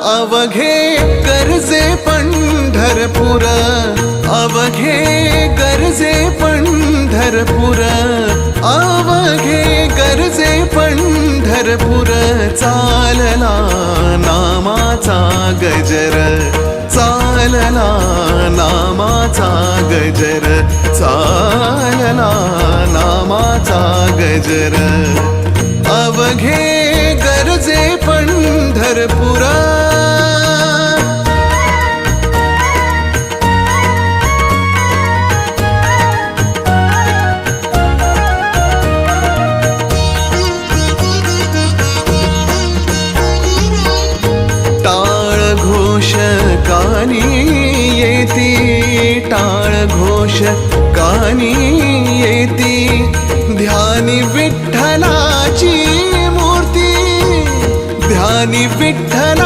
अवघे गरजे पंढरपूर, अवघे गरजे पंढरपूर, अवघे गरजे पंढरपूर. चालला नामाचा गजर, चालला नामाचा गजर, चालला नामाचा गजर. अवघे गरजे पंढरपुरा. टाळ घोष कानी येती, टाळ घोष कानी येती. ध्यानी विठ्ठलाची मूर्ती, ध्यानी विठ्ठल